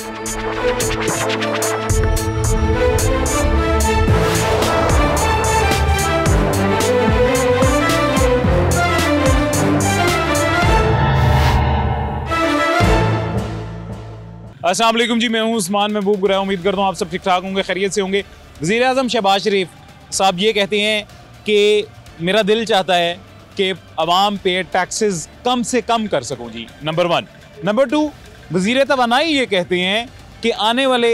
अस्सलाम वालेकुम जी, मैं हूं उस्मान महबूब गुराया। उम्मीद करता हूं आप सब ठीक ठाक होंगे, खैरियत से होंगे। वज़ीर आज़म शहबाज शरीफ साहब ये कहते हैं कि मेरा दिल चाहता है कि अवाम पे टैक्सेस कम से कम कर सकूं जी, नंबर 1। नंबर 2, वज़ीर तवानाई ये कहते हैं कि आने वाले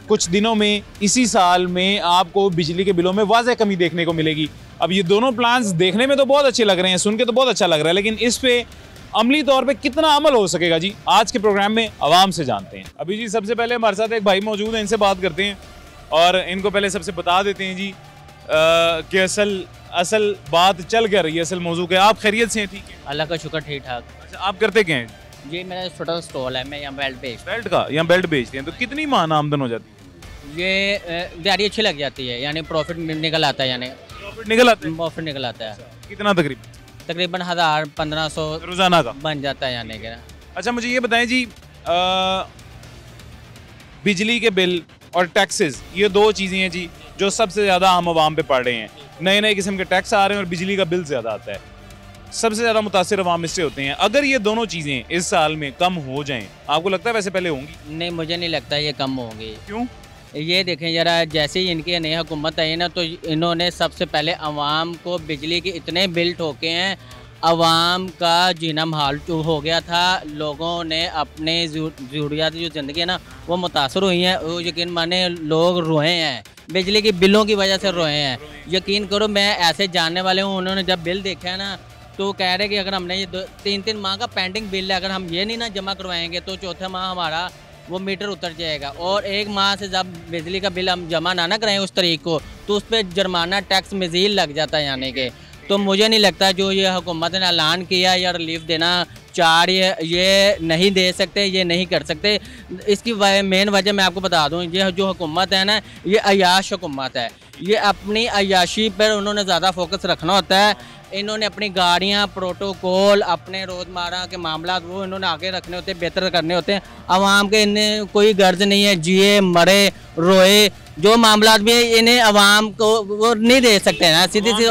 कुछ दिनों में, इसी साल में आपको बिजली के बिलों में वाज़ह कमी देखने को मिलेगी। अब ये दोनों प्लान्स देखने में तो बहुत अच्छे लग रहे हैं, सुन के तो बहुत अच्छा लग रहा है, लेकिन इस पे अमली तौर पे कितना अमल हो सकेगा जी, आज के प्रोग्राम में आवाम से जानते हैं। अभी जी सबसे पहले हमारे साथ एक भाई मौजूद हैं, इनसे बात करते हैं और इनको पहले सबसे बता देते हैं जी कि असल बात चल क्या रही है, असल मौजू के। आप खैरियत से हैं? ठीक है, अल्लाह का शुक्र, ठीक ठाक। अच्छा, आप करते क्या हैं जी? मेरा छोटा सा स्टॉल है, मैं यहाँ बेल्ट का यहाँ बेल्ट बेचते हैं। तो कितनी माह आमदन हो जाती है? ये दिहाड़ी अच्छी लग जाती है, यानी प्रॉफिट निकल आता है, यानी प्रॉफिट निकल आता है। कितना? तकरीबन 1000-1500 रोजाना का बन जाता है यानी कि। अच्छा, मुझे ये बताएं जी, बिजली के बिल और टैक्सेस, ये दो चीज़ें हैं जी जो सबसे ज़्यादा हम आवाम पे पड़ रहे हैं। नए नए किस्म के टैक्स आ रहे हैं और बिजली का बिल ज़्यादा आता है। सबसे ज़्यादा मुतासिर आवाम इससे होते हैं। अगर ये दोनों चीज़ें इस साल में कम हो जाएं, आपको लगता है वैसे पहले होंगी? नहीं, मुझे नहीं लगता ये कम होंगी। क्यों? ये देखें जरा, जैसे ही इनकी नई हुकूमत आई ना, तो इन्होंने सबसे पहले अवाम को बिजली के इतने बिल ठोके हैं, अवाम का जीना महाल हो गया था। लोगों ने अपने ज़रूरियात जो ज़िंदगी है ना, वो मुतासर हुई हैं। वो यकीन माने लोग रोए हैं, बिजली के बिलों की वजह से रोए हैं। यकीन करो, मैं ऐसे जानने वाले हूँ, उन्होंने जब बिल देखा है ना, तो कह रहे कि अगर हमने ये 3-3 माह का पेंडिंग बिल है, अगर हम ये नहीं ना जमा करवाएंगे तो चौथे माह हमारा वो मीटर उतर जाएगा। और 1 माह से जब बिजली का बिल हम जमा ना कराएं उस तारीख को, तो उस पर जुर्माना टैक्स मज़ीद लग जाता है यानी कि। तो मुझे नहीं लगता जो ये हुकूमत ने ऐलान किया या रिलीफ देना चाह रही है, ये नहीं दे सकते, ये नहीं कर सकते। इसकी मेन वजह मैं आपको बता दूं, ये जो हुकूमत है ना, ये अयाश हुकूमत है। ये अपनी अयाशी पर उन्होंने ज़्यादा फोकस रखना होता है। इन्होंने अपनी गाड़ियाँ, प्रोटोकॉल, अपने रोज़मर्रा के मामला वो इन्होंने आगे रखने होते हैं, बेहतर करने होते हैं। आवाम के इन्हें कोई गर्ज नहीं है, जिए मरे रोए, जो मामला भी है इन्हें आवाम को वो नहीं दे सकते हैं ना, सीधी सी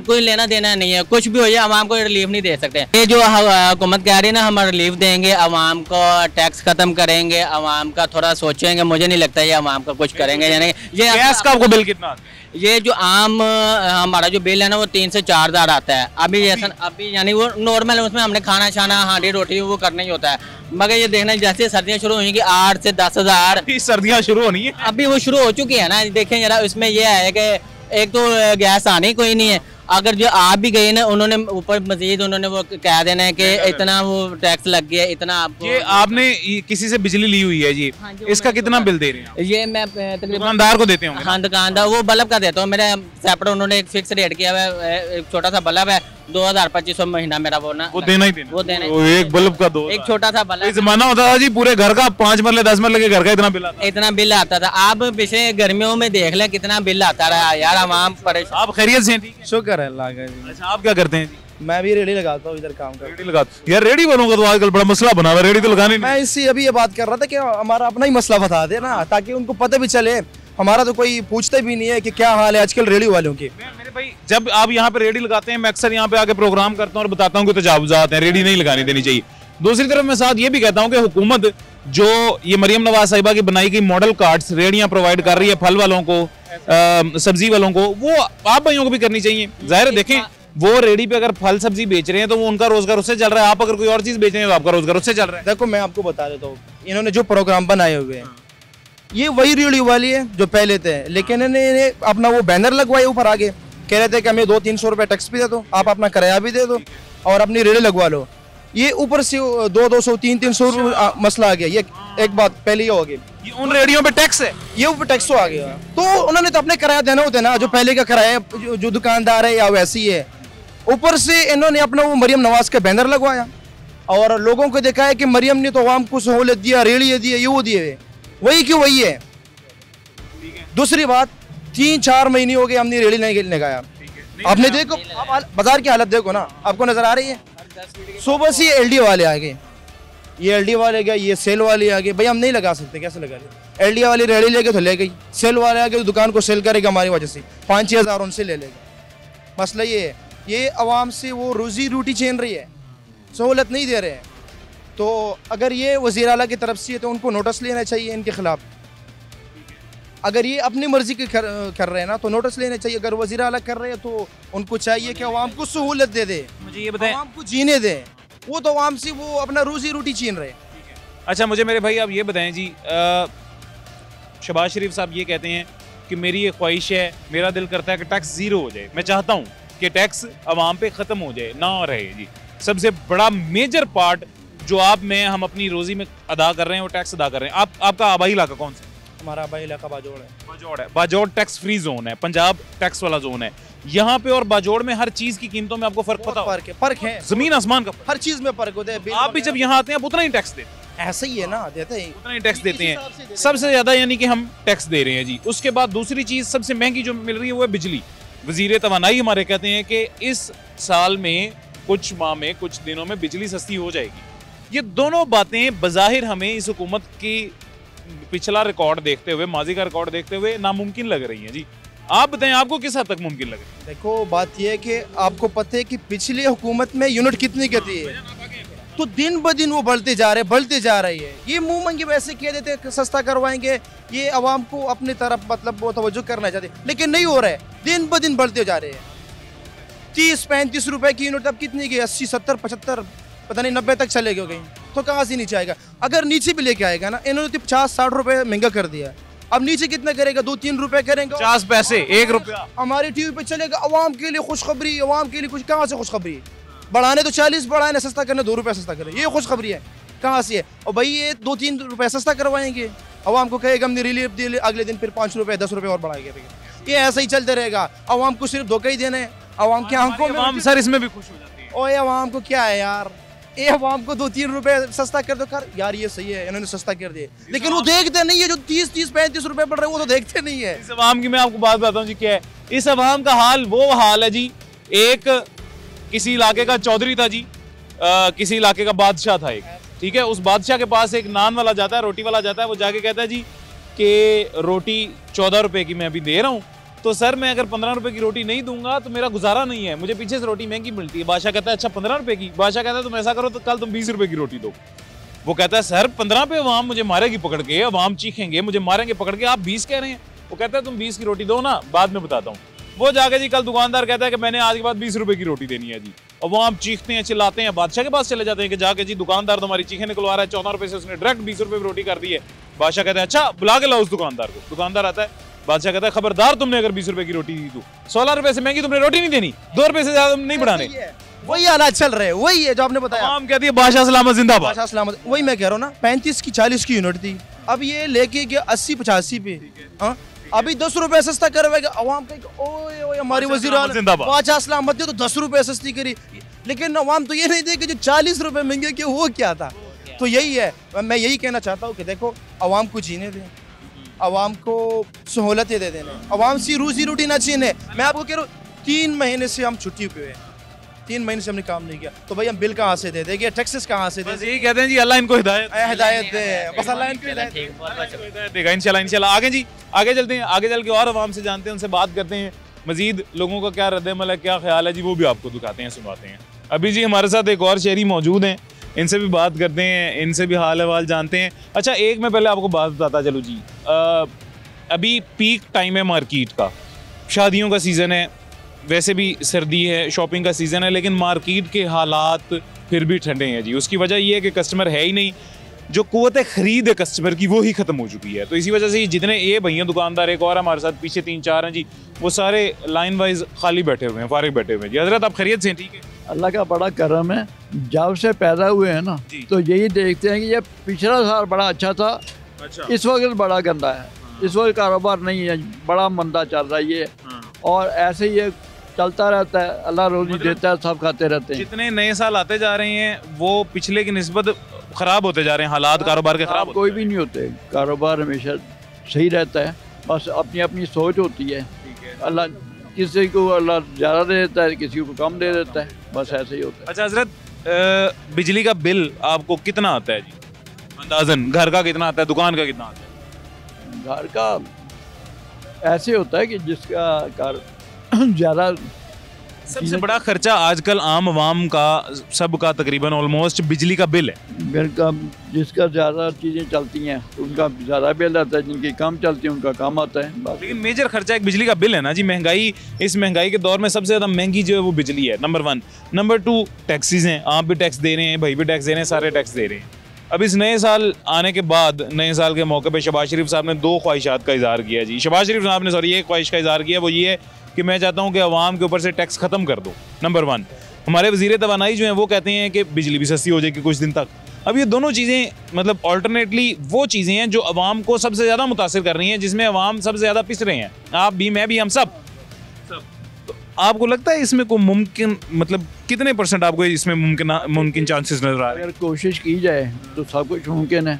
कोई लेना देना नहीं है। कुछ भी हो जाए आवाम को रिलीफ नहीं दे सकते। ये जो हुकूमत कह रही है ना, हम रिलीफ देंगे, आवाम को टैक्स ख़त्म करेंगे, आवाम का थोड़ा सोचेंगे, मुझे नहीं लगता ये आवाम का कुछ करेंगे। यानी ये गैस का आपको बिल कितना? ये जो आम हमारा जो बिल है ना, वो 3 से 4 हज़ार आता है अभी जैसा। अभी यानी वो नॉर्मल है, उसमें हमने खाना छाना, हांडी रोटी वो करना ही होता है। मगर ये देखना, जैसे सर्दियाँ शुरू होंगी 8 से 10 हज़ार सर्दियाँ शुरू होनी है, अभी वो शुरू हो चुकी है ना। देखें जरा, इसमें यह है कि एक तो गैस आनी कोई नहीं है, अगर जो आप भी गए ना, उन्होंने ऊपर मजीद उन्होंने वो कह देना है कि इतना वो टैक्स लग गया, इतना आपको। ये आपने किसी से बिजली ली हुई है जी? हाँ जी, इसका कितना बिल दे रहे हैं? ये मैं दुकानदार को देते होंगे? हाँ, दुकानदार वो बल्ब का देता हूँ। मेरे सेपरेट उन्होंने एक फिक्स रेट किया हुआ है। एक छोटा सा बल्ब है, 2250 महीना मेरा वो ना, वो देना ही देना। वो देना, एक बल्ब का 2, एक छोटा सा बल्ब। जमाना होता था जी पूरे घर का 5 मरले 10 मरले के घर का इतना बिल आता था। आप पिछले गर्मियों में देख लें कितना बिल आता रहा यार, आवाम परेशान। आप खैरियत से? शुक्र है अल्लाह का जी। अच्छा, आप क्या करते हैं जी? मैं भी रेडी लगाता हूँ, इधर काम करता हूँ। रेडी लगाते यार? रेडी वालों का तो आजकल बड़ा मसला बना हुआ है, रेडी तो लगानी नहीं। मैं इसी अभी ये बात कर रहा था कि हमारा अपना ही मसला बता दे ना, ताकि उनको पता भी चले। हमारा तो कोई पूछते भी नहीं है कि क्या हाल है आजकल रेडी वालों की। मेरे भाई, जब आप यहाँ पे रेडी लगाते हैं, मैं अक्सर यहाँ पे आके प्रोग्राम करता हूँ और बताता हूँ कि तजावुज़ात हैं, रेडी नहीं लगानी देनी चाहिए। दूसरी तरफ मैं साथ ये भी कहता हूँ कि हुकूमत जो ये मरियम नवाज साहिबा की बनाई गई मॉडल कार्ड्स रेडियाँ प्रोवाइड कर रही है फल वालों को, सब्जी वालों को, वो आप भाइयों को भी करनी चाहिए। जाहिर है, देखें वो रेडी पे अगर फल सब्जी बेच रहे हैं तो वो उनका रोजगार उससे चल रहा है। आप अगर कोई और चीज बेच रहे हैं तो आपका रोजगार उससे चल रहा है। देखो, मैं आपको बता देता हूँ, इन्होंने जो प्रोग्राम बनाए हुए हैं, ये वही रेडी वाली है जो पहले थे, लेकिन इन्हें अपना वो बैनर लगवाए ऊपर आगे, कह रहे थे कि हमें 200-300 रुपये टैक्स भी दे दो, आप अपना किराया भी दे दो और अपनी रेडी लगवा लो। ये ऊपर से 200-300 मसला आ गया। ये एक बात पहले ही हो गई, ये उन रेडियो पे टैक्स है, ये ऊपर टैक्स तो आ गया। तो उन्होंने तो अपने किराया देना होता है ना, जो पहले का किराया जो दुकानदार है या वैसी है। ऊपर से इन्होंने अपना वो मरियम नवाज का बैनर लगवाया और लोगों को देखा है कि मरियम ने तो आवाम को सहूलत दिया, रेड़ी दिए, ये वो दिए, वही क्यों वही है। दूसरी बात, 3-4 महीने हो गए हमने रेड़ी नहीं लगाया। आपने देखो, आप बाजार की हालत देखो ना, आपको नजर आ रही है। सुबह से एलडी वाले आ गए, ये एलडी वाले गए, ये सेल वाले आ गए, भाई हम नहीं लगा सकते, कैसे लगा ले? एलडी वाली रेडी लेके तो ले गई, सेल वाले आ गए तो दुकान को सेल करेगा हमारी वजह से, 5-6 हज़ार उनसे ले लेगा। मसला ये है, ये आवाम से वो रोज़ी रोटी छीन रही है, सहूलत नहीं दे रहे हैं। तो अगर ये वज़ीर आला की तरफ से है तो उनको नोटिस लेना चाहिए इनके ख़िलाफ़। अगर ये अपनी मर्ज़ी के कर रहे हैं ना तो नोटिस लेना चाहिए। अगर वज़ीर आला कर रहे हैं तो उनको चाहिए कि आवाम को सहूलत दे दे, मुझे ये बताएं, आवाम को जीने दे। वो तो आवाम से वो अपना रोज़ी रोटी छीन रहे हैं। अच्छा मुझे मेरे भाई आप ये बताएं जी, शहबाज शरीफ साहब ये कहते हैं कि मेरी ये ख्वाहिश है, मेरा दिल करता है कि टैक्स ज़ीरो हो जाए। मैं चाहता हूँ कि टैक्स आवाम पे ख़त्म हो जाए, ना रहे जी। सबसे बड़ा मेजर पार्ट जो आप में हम अपनी रोज़ी में अदा कर रहे हैं वो टैक्स अदा कर रहे हैं। आपका आबाई इलाका कौन सा? हमारा आबाई इलाका बाजोड़ है। बाजोड़ है। बाजोड़ टैक्स फ्री जोन है, पंजाब टैक्स वाला जोन है। यहाँ पे और बाजोड़ में हर चीज़ की कीमतों में आपको फ़र्क पता हो? फ़र्क है, ज़मीन आसमान का। हर चीज़ में फ़र्क होता है। आप भी जब यहाँ आते हैं आप उतना ही टैक्स देते हैं। ऐसा ही है ना, देते हैं, उतना ही टैक्स देते हैं, सबसे ज़्यादा यानी कि हम टैक्स दे रहे हैं जी। उसके बाद दूसरी चीज़ सबसे महंगी जो मिल रही है वो है बिजली। वज़ीर तवानाई हमारे कहते हैं कि इस साल में कुछ माह में कुछ दिनों में बिजली सस्ती हो जाएगी। ये दोनों बातें बज़ाहिर हमें इस हुकूमत की पिछला रिकॉर्ड देखते हुए, माजी का रिकॉर्ड देखते हुए नामुमकिन लग रही हैं जी। आप बताएं आपको किस हद तक मुमकिन लग रही है? देखो बात यह है कि आपको पता है कि पिछली हुकूमत में यूनिट कितनी कहती है, तो दिन ब दिन वो बढ़ते जा रही है। ये मुंह मंगी वैसे कह देते सस्ता करवाएंगे, ये आवाम को अपनी तरफ मतलब वो तवज्जो करना चाहते, लेकिन नहीं हो रहा है, दिन ब दिन बढ़ते जा रहे हैं। 30-35 रुपए की यूनिट अब कितनी गई? 80, 70, 75, पता नहीं 90 तक चले गए, तो कहाँ से नीचे आएगा? अगर नीचे भी लेके आएगा ना, इन्होंने तो 50-60 रुपए महंगा कर दिया, अब नीचे कितना करेगा? 2-3 रुपए करेंगे, 50 पैसे, 1 रुपया हमारी टीवी पे चलेगा। अवाम के लिए खुशखबरी, अवाम के लिए कुछ, कहाँ से खुशखबरी? बढ़ाने तो 40 बढ़ाने, सस्ता करने 2 रुपये सस्ता करें, ये खुशखबरी है? कहाँ से है? और भाई ये 2-3 रुपये सस्ता करवाएंगे, अवाम को कहेगा हमने रिलीफ दिए, अगले दिन फिर 5 रुपये 10 रुपये और बढ़ाएंगे। ये ऐसा ही चलते रहेगा। अवाम को सिर्फ धोखा ही देना है, अवाम के आंखों में। अवाम सर इसमें भी खुश हो जाती है। ओए अवाम को क्या है यार, ये अवाम को 2-3 रुपए सस्ता कर दो, कर यार ये सही है, इन्होंने सस्ता कर दिए, लेकिन वो देखते नहीं है। जो 30-35 रुपए पड़ रहे हैं वो तो देखते नहीं है। इस अवाम की मैं आपको बात बताता हूँ जी क्या है। इस अवाम का हाल वो हाल है जी, एक किसी इलाके का चौधरी था जी, किसी इलाके का बादशाह था एक, ठीक है। उस बादशाह के पास एक नान वाला जाता है, रोटी वाला जाता है, वो जाके कहता है जी कि रोटी 14 रुपए की मैं अभी दे रहा हूँ, तो सर मैं अगर 15 रुपए की रोटी नहीं दूंगा तो मेरा गुजारा नहीं है, मुझे पीछे से रोटी महंगी मिलती है। बादशाह कहता है अच्छा 15 रुपए की? बादशाह कहता है तुम ऐसा करो तो कल तुम 20 रुपए की रोटी दो। वो कहता है सर 15 पे अवाम मुझे मारेगी पकड़ के, अवाम चीखेंगे, मुझे मारेंगे पकड़ के, आप 20 कह रहे हैं। वो कहता है तुम 20 की रोटी दो ना, बाद में बताता हूँ। वो जाके जी कल दुकानदार कहता है कि मैंने आज के बाद 20 रुपए की रोटी देनी है जी, और वो आप चीखते हैं, चिल्लाते हैं, बादशाह के पास चले जाते हैं कि जाके जी दुकानदार तुम्हारी चीखें निकलवा रहा है, 14 रुपए से उसने डायरेक्ट 20 रुपए की रोटी कर दी है। बादशाह कहते हैं अच्छा बुला के लाओ उस दुकानदार को। दुकानदार आता है, बादशाह कहता है खबरदार तुमने अगर 20 रुपए की रोटी दी तो 16 रुपए से महंगी तुमने रोटी नहीं देनी, 2 रुपए से ज्यादा नहीं बढ़ाने। वही हालात चल रहे हैं, वही है जो आपने बताया। आम कहती है बादशाह सलामत जिंदाबाद, बादशाह सलामत। वही मैं कह रहा हूँ ना, 35 की 40 की यूनिट थी, अब ये लेके गया 80-85 पे, हाँ अभी 10 रुपए सस्ता करवाएगा। अवाम कहेगा ओए ओए हमारी वजीर बादशाह सलामत तो 10 रुपए सस्ती करी, लेकिन अवाम तो ये नहीं देगी जो 40 रुपए महंगे के वो क्या था। तो यही है, मैं यही कहना चाहता हूँ कि देखो अवाम को जीने दें, अवाम को सहूलतें दे देना, अवाम से रोजी रोटी ना छीने। मैं आपको कह रहा हूँ 3 महीने से हम छुट्टी पे हैं, 3 महीने से हमने काम नहीं किया, तो भाई हम बिल कहाँ से दे देंगे, टैक्सेस कहाँ से दे? यही कहते हैं जी अल्लाह इनको हिदायत दे, बस अल्लाह इनको हिदायत देगा इंशाल्लाह। आगे जी आगे चलते हैं, आगे चल के और अवाम से जानते हैं, उनसे बात करते हैं, मजीद लोगों का क्या रद्द-ए-अमल है, क्या ख्याल है जी, वो भी आपको दिखाते हैं, सुनवाते हैं। अभी जी हमारे साथ एक और शहरी मौजूद हैं, इनसे भी बात करते हैं, इनसे भी हाल अहवाल जानते हैं। अच्छा एक मैं पहले आपको बात बताता चलूँ जी, अभी पीक टाइम है मार्केट का, शादियों का सीज़न है, वैसे भी सर्दी है, शॉपिंग का सीज़न है, लेकिन मार्केट के हालात फिर भी ठंडे हैं जी। उसकी वजह ये है कि कस्टमर है ही नहीं, जो कुव्वत ख़रीद है कस्टमर की वो ही ख़त्म हो चुकी है। तो इसी वजह से जितने ये भैया दुकानदार, एक और हमारे साथ पीछे 3-4 हैं जी, वो सारे लाइन वाइज खाली बैठे हुए हैं, फारिग बैठे हुए हैं जी। हज़रत आप खैरियत से हैं? ठीक है, अल्लाह का बड़ा करम है, जब से पैदा हुए हैं ना तो यही देखते हैं कि ये पिछला साल बड़ा अच्छा था, अच्छा इस वक्त बड़ा गंदा है, इस वक्त कारोबार नहीं है, बड़ा मंदा चल रहा है ये, और ऐसे ही ये चलता रहता है, अल्लाह रोजी देता है, सब खाते रहते हैं। जितने नए साल आते जा रहे हैं वो पिछले की निस्बत ख़राब होते जा रहे हैं, हालात कारोबार के ख़राब कोई भी नहीं होते, कारोबार हमेशा सही रहता है, बस अपनी अपनी सोच होती है। अल्लाह किसी को अल्लाह ज़्यादा दे देता है, किसी को कम दे देता है, बस ऐसे ही होता है। अच्छा हज़रत बिजली का बिल आपको कितना आता है जी अंदाजन? घर का कितना आता है, दुकान का कितना आता है? घर का ऐसे होता है कि जिसका घर ज़्यादा सबसे बड़ा खर्चा आजकल आम आवाम का सबका तकरीबन ऑलमोस्ट बिजली का बिल है। बिल का, जिसका ज़्यादा चीज़ें चलती हैं उनका ज़्यादा बिल आता है, जिनकी कम चलती हैं उनका कम आता है। बस। लेकिन मेजर खर्चा एक बिजली का बिल है ना जी। महंगाई, इस महंगाई के दौर में सबसे ज़्यादा महंगी जो है वो बिजली है, नंबर 1। नंबर 2 टैक्सीज हैं, आप भी टैक्स दे रहे हैं, भाई भी टैक्स दे रहे हैं, सारे टैक्स दे रहे हैं। अब इस नए साल आने के बाद, नए साल के मौके पे शहबाज शरीफ साहब ने 2 ख्वाहिशात का इजहार किया जी। शहबाज शरीफ साहब ने सॉरी एक ख्वाहिश का इजहार किया, वो ये है कि मैं चाहता हूं कि अवाम के ऊपर से टैक्स खत्म कर दो, नंबर 1। हमारे वजीर तवानाई जो हैं वो कहते हैं कि बिजली भी सस्ती हो जाएगी कुछ दिन तक। अब ये दोनों चीज़ें मतलब ऑल्टरनेटली वो चीज़ें हैं जो अवाम को सबसे ज़्यादा मुतासिर कर रही हैं, जिसमें अवाम सबसे ज़्यादा पिस रहे हैं, आप भी, मैं भी, हम सब। तो आपको लगता है इसमें कोई मुमकिन, मतलब कितने % आपको इसमें मुमकिन चांसेस नजर आ रहे हैं? अगर कोशिश की जाए तो सब कुछ मुमकिन है,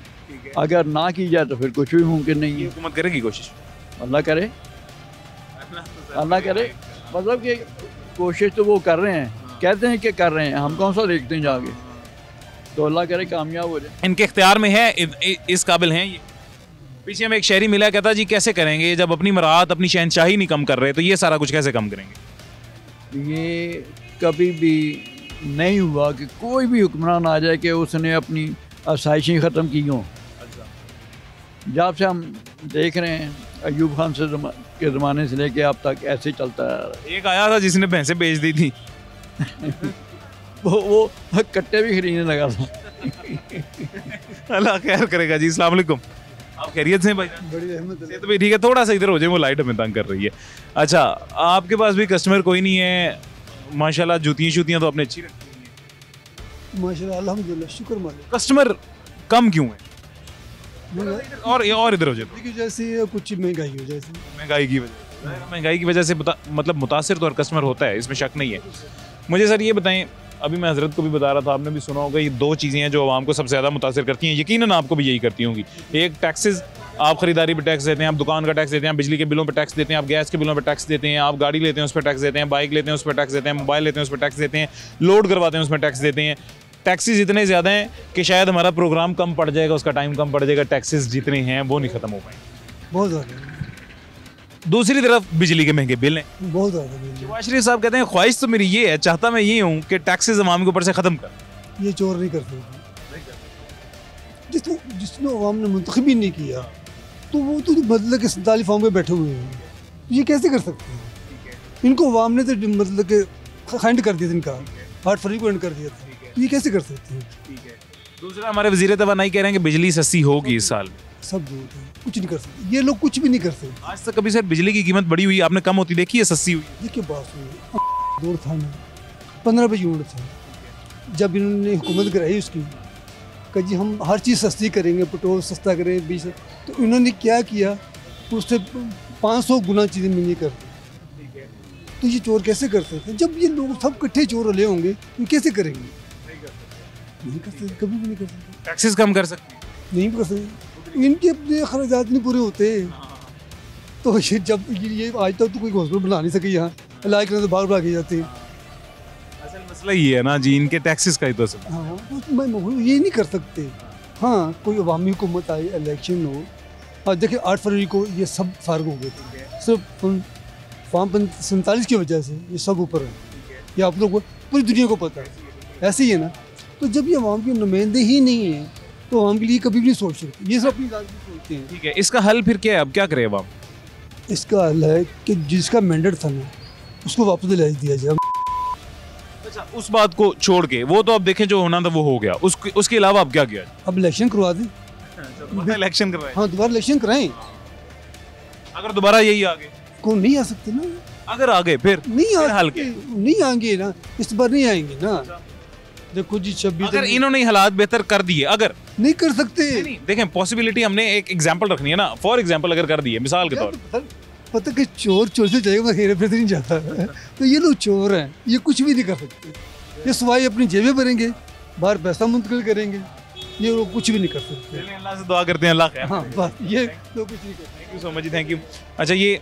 अगर ना की जाए तो फिर कुछ भी मुमकिन नहीं है। हुकूमत करेगी कोशिश? अल्लाह करे, अल्लाह करे। मतलब कि कोशिश तो वो कर रहे हैं, कहते हैं कि कर रहे हैं, हम कौन सा देखते हैं जाके। तो अल्लाह करे कामयाब हो जाए। इनके इख्तियार में है, इस काबिल हैं ये। पीछे में एक शहरी मिला, कहता जी कैसे करेंगे जब अपनी मराहत, अपनी शहनशाही नहीं कम कर रहे, तो ये सारा कुछ कैसे कम करेंगे? ये कभी भी नहीं हुआ कि कोई भी हुक्मरान आ जाए कि उसने अपनी आसाइशें ख़त्म की हों। जब से हम देख रहे हैं अयूब खान से के ज़माने से लेके अब तक ऐसे चलता है। एक आया था जिसने भैंसें बेच दी थी वो कट्टे भी खरीदने लगा था। अल्लाह खैर करेगा जी। अस्सलाम वालेकुम, आप खैरियत से हैं भाई? बड़ी रहमत है। तो भी ठीक है, थोड़ा सा इधर हो जाए, वो लाइट हमें तंग कर रही है। अच्छा, आपके पास भी कस्टमर कोई नहीं है माशाल्लाह? जूतियाँ तो आपने अच्छी रखी हुई हैं माशाल्लाह, अल्हम्दुलिल्लाह, शुक्र मालिक। कस्टमर कम क्यों है? और इधर हो जाए। देखिए जैसे कुछ महंगाई हो जाए, महंगाई की वजह, महंगाई की वजह से मतलब मुतासिर तो हर कस्टमर होता है, इसमें शक नहीं है। मुझे सर ये बताएं, अभी मैं हजरत को भी बता रहा था, आपने भी सुना होगा, ये 2 चीज़ें हैं जो आवाम को सबसे ज़्यादा मुतासिर करती हैं, यकीनन आपको भी यही करती होंगी। एक टैक्सेस, आप खरीदारी पर टैक्स देते हैं, आप दुकान का टैक्स देते हैं, आप बिजली के बिलों पर टैक्स देते हैं, आप गैस के बिलों पर टैक्स देते हैं, आप गाड़ी लेते हैं उस पर टैक्स देते हैं, बाइक लेते हैं उस पर टैक्स देते हैं, मोबाइल लेते हैं उस पर टैक्स देते हैं, लोड करवाते हैं उसमें टैक्स देते हैं। टैक्सेस इतने ज़्यादा हैं कि शायद हमारा प्रोग्राम कम पड़ जाएगा, उसका टाइम कम पड़ जाएगा, टैक्सेस जितने हैं वो नहीं ख़त्म हो पाएंगे। बहुत ज़्यादा। दूसरी तरफ बिजली के महंगे बिल हैं, बहुत ज़्यादा। शहबाज शरीफ साहब कहते हैं ख्वाहिश तो मेरी ये है, चाहता मैं ये हूँ कि टैक्सेस अवाम के ऊपर से ख़त्म कर। ये चोर नहीं कर सकते, जिसने अवाम ने मुंतखब ही नहीं किया, तो वो तो मतलब के 47 फॉर्म पे बैठे हुए हैं, ये कैसे कर सकते हैं? इनको अवाम ने तो मतलब के खंड कर दिया, इनका 8 फरवरी को एंड कर दिया था, ये कैसे कर सकते हैं? दूसरा, हमारे वजीर तवानाई कह रहे हैं कि बिजली सस्ती होगी इस साल। सब झूठ है, कुछ नहीं कर सकते ये लोग, कुछ भी नहीं कर सकते। आज तक कभी सर बिजली की कीमत बढ़ी हुई आपने कम होती देखी है, सस्ती हुई? देखिए बात हुई, दौर था ना, 15 रुपये यूनिट था। जब इन्होंने हुकूमत कराई उसकी, कि जी हम हर चीज़ सस्ती करेंगे, पेट्रोल सस्ता करेंगे, 20, तो इन्होंने क्या किया, उससे 500 गुना चीज़ें महंगी कर दी। तो ये चोर कैसे कर सकते हैं? जब ये लोग सब इकट्ठे चोर ले होंगे, तो कैसे करेंगे? नहीं कर सकते, कभी भी नहीं कर सकते। टैक्सेस कम कर सकते? नहीं कर सकते, इनके अपने खर्चात नहीं पूरे होते। तो ये जब ये आज तक तो कोई हॉस्पिटल बना नहीं सके, यहाँ इलाज करने तो बाहर बुला के जाते हैं। असल मसला ये है ना जी, इनके टैक्सेस का ही तो सब। हाँ, तो मैं ये नहीं कर सकते। हाँ, कोई अवामी हुकूमत आई, इलेक्शन हो, और देखिए 8 फरवरी को ये सब फार्ग हो गए थे, सिर्फ फॉर्म 47 की वजह से ये सब ऊपर है। ये आप लोग को, पूरी दुनिया को पता है, ऐसे ही है ना। तो जब ये अवाम के नुमाइंदे ही नहीं है, तो अवाम के लिए कभी भी नहीं सोच सकते, ये सब अपनी बात सोचते हैं। ठीक है, इसका हल फिर क्या है, अब क्या करे अवाम? इसका हल है कि जिसका मैंडेट था ना, उसको वापस दिला दिया जाए। अच्छा, उस बात को छोड़ के, वो तो अब देखें जो होना था वो हो गया, उसके अलावा अब क्या किया? अब इलेक्शन करवा दें। इलेक्शन करवाएं? हाँ, दोबारा इलेक्शन कराएं। अगर दोबारा यही आ गए? कौन नहीं आ सकते ना, अगर आ गए फिर नहीं आ हल सकते, नहीं आएंगे ना, इस बार नहीं आएंगे ना। देखो जी 26, अगर इन्होंने हालात बेहतर कर दिए, अगर नहीं कर सकते, नहीं देखें पॉसिबिलिटी, हमने एक एग्जांपल रखनी है ना, फॉर एग्जांपल अगर कर दिए मिसाल के तौर पर, पता कि चोर चोर से जाएगा, हेरे फेरे नहीं जाता है। तो ये लोग चोर हैं, ये कुछ भी नहीं कर सकते, ये सवाई अपनी जेबें भरेंगे, बाहर पैसा मुंतकिल करेंगे, ये लोग कुछ भी नहीं कर सकते। अल्लाह से दुआ करते हैं, अल्लाह खैर। हाँ बस, ये लोग कुछ नहीं करते। थैंक यू सो मच जी, थैंक यू। अच्छा, ये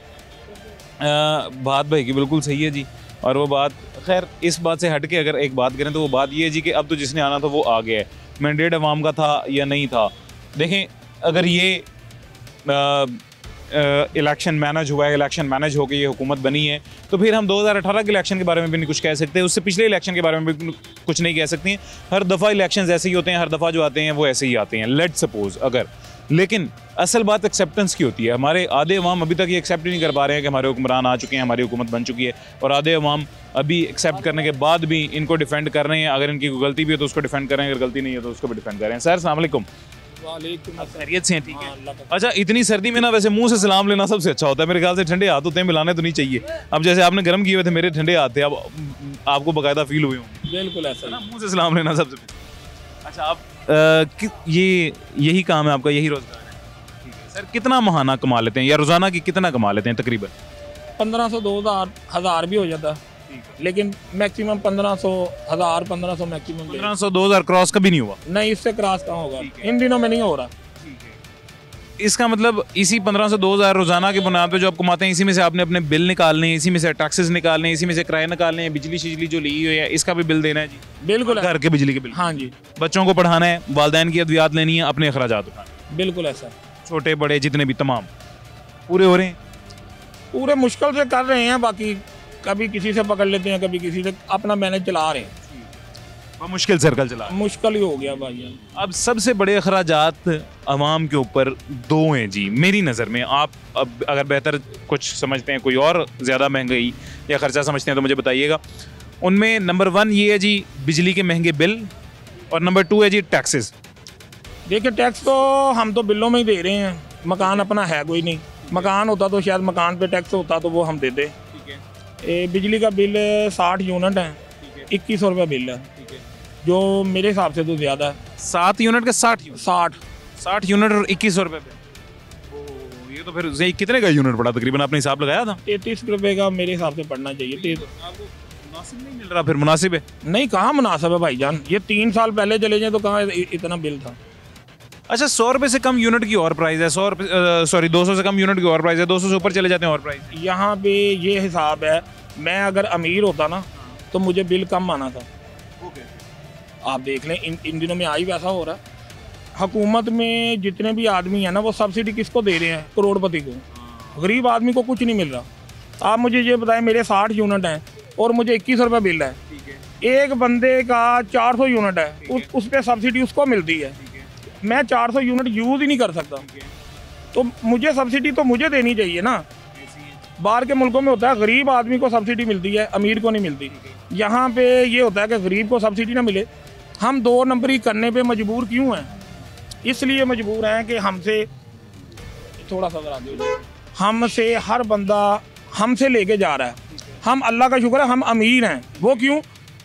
बात भाई की बिल्कुल सही है जी और वो बात, खैर इस बात से हट के अगर एक बात करें तो वो बात ये है जी कि अब तो जिसने आना था वो आ गया है। मैंडेट अवाम का था या नहीं था। देखें, अगर ये इलेक्शन मैनेज हुआ है, इलेक्शन मैनेज होकर ये हुकूमत बनी है, तो फिर हम 2018 के इलेक्शन के बारे में भी नहीं कुछ कह सकते, उससे पिछले इलेक्शन के बारे में भी कुछ नहीं कह सकते हैं। हर दफ़ा इलेक्शंस ऐसे ही होते हैं, हर दफ़ा जो आते हैं वो ऐसे ही आते हैं, लेट सपोज अगर। लेकिन असल बात एक्सेप्टेंस की होती है। हमारे आधे अवाम अभी तक ये एक्सेप्ट ही नहीं कर पा रहे हैं कि हमारे हुक्मरान आ चुके हैं, हमारी हुकूमत बन चुकी है, और आधे अवाम अभी एक्सेप्ट करने के बाद भी इनको डिफेंड कर रहे हैं। अगर इनकी कोई गलती भी है तो उसको डिफेंड कर रहे हैं, अगर गलती नहीं है तो उसको भी डिफेंड कर रहे हैं। सर अस्सलाम वालेकुम। खैरियत से हैं? ठीक है। अच्छा, इतनी सर्दी में ना वैसे मुंह से सलाम लेना सबसे अच्छा होता है मेरे ख्याल से। ठंडे हाथ होते हैं, मिलाने तो नहीं चाहिए। अब जैसे आपने गर्म किए हुए थे, मेरे ठंडे हाथ थे, अब आपको बाकायदा फील हुए होंगे। बिल्कुल ऐसा ना, मुंह से सलाम लेना सबसे। अच्छा, आप यही काम है आपका, यही रोजगार है? ठीक है सर। कितना महाना कमा लेते हैं या रोजाना की कितना कमा लेते हैं तकरीबन? 1500 2000 1000 भी हो जाता है, लेकिन मैक्सिमम 1500 1000 1500 मैक्सिमम। 1500 2000 क्रॉस कभी नहीं हुआ? नहीं, इससे क्रॉस कहाँ होगा, इन दिनों में नहीं हो रहा। इसका मतलब इसी 1500 2000 रोजाना के बुनियाद पे जो आप कमाते हैं, इसी में से आपने अपने बिल निकालने हैं, इसी में से टैक्सेस निकालने हैं, इसी में से किराया निकालने हैं, बिजली शिजली जो ली हुई है इसका भी बिल देना है जी? बिल्कुल, घर के बिजली के बिल। हाँ जी। बच्चों को पढ़ाना है, वालिदैन की अद्वियात लेनी है, अपने अखराजात उठाने। बिल्कुल ऐसा। छोटे बड़े जितने भी तमाम पूरे हो रहे हैं? पूरे मुश्किल से कर रहे हैं, बाकी कभी किसी से पकड़ लेते हैं, कभी किसी से, अपना मैनेज चला रहे हैं। मुश्किल सर्कल चला, मुश्किल ही हो गया भाई। अब सबसे बड़े अखराजात अवाम के ऊपर दो हैं जी मेरी नज़र में। आप अब अगर बेहतर कुछ समझते हैं, कोई और ज़्यादा महंगाई या ख़र्चा समझते हैं तो मुझे बताइएगा। उनमें नंबर 1 ये है जी बिजली के महंगे बिल, और नंबर 2 है जी टैक्सेस। देखिए, टैक्स तो हम तो बिलों में ही दे रहे हैं, मकान अपना है कोई नहीं। मकान होता तो शायद मकान पे टैक्स होता तो वो हम देते। बिजली का बिल 60 यूनिट है, 2100 रुपये बिल है, जो मेरे हिसाब से तो ज़्यादा है। 7 यूनिट का 60 यूनिट और 2100 रुपये बिल। ये तो फिर कितने का यूनिट पड़ा तकरीबन, आपने हिसाब लगाया था? 33 रुपये का मेरे हिसाब से पड़ना चाहिए। आपको मुनासिब नहीं मिल रहा? फिर मुनासिब है? नहीं, कहाँ मुनासिब है भाईजान, ये 3 साल पहले चले जाए तो कहाँ इतना बिल था। अच्छा, 100 रुपये से कम यूनिट की और प्राइस है, 200 से कम यूनिट की और प्राइस है, 200 से ऊपर चले जाते हैं और प्राइस। यहाँ पे ये हिसाब है, मैं अगर अमीर होता ना तो मुझे बिल कम आना था। आप देख लें, इन दिनों में आई वैसा हो रहा है। हुकूमत में जितने भी आदमी हैं ना, वो सब्सिडी किसको दे रहे हैं? करोड़पति को। गरीब आदमी को कुछ नहीं मिल रहा। आप मुझे ये बताएं, मेरे 60 यूनिट हैं और मुझे 2100 रुपये बिल है। एक बंदे का 400 यूनिट है, उस पर सब्सिडी उसको मिलती है। मैं 400 यूनिट यूज़ ही नहीं कर सकता, तो मुझे सब्सिडी तो मुझे देनी चाहिए ना। बाहर के मुल्कों में होता है गरीब आदमी को सब्सिडी मिलती है, अमीर को नहीं मिलती। यहाँ पे ये होता है कि गरीब को सब्सिडी ना मिले। हम 2 नंबरी करने पे मजबूर क्यों हैं? इसलिए मजबूर हैं कि हमसे थोड़ा सा जरा दीजिए, हमसे हर बंदा हमसे लेके जा रहा है। हम, अल्लाह का शुक्र है, हम अमीर हैं। वो क्यों?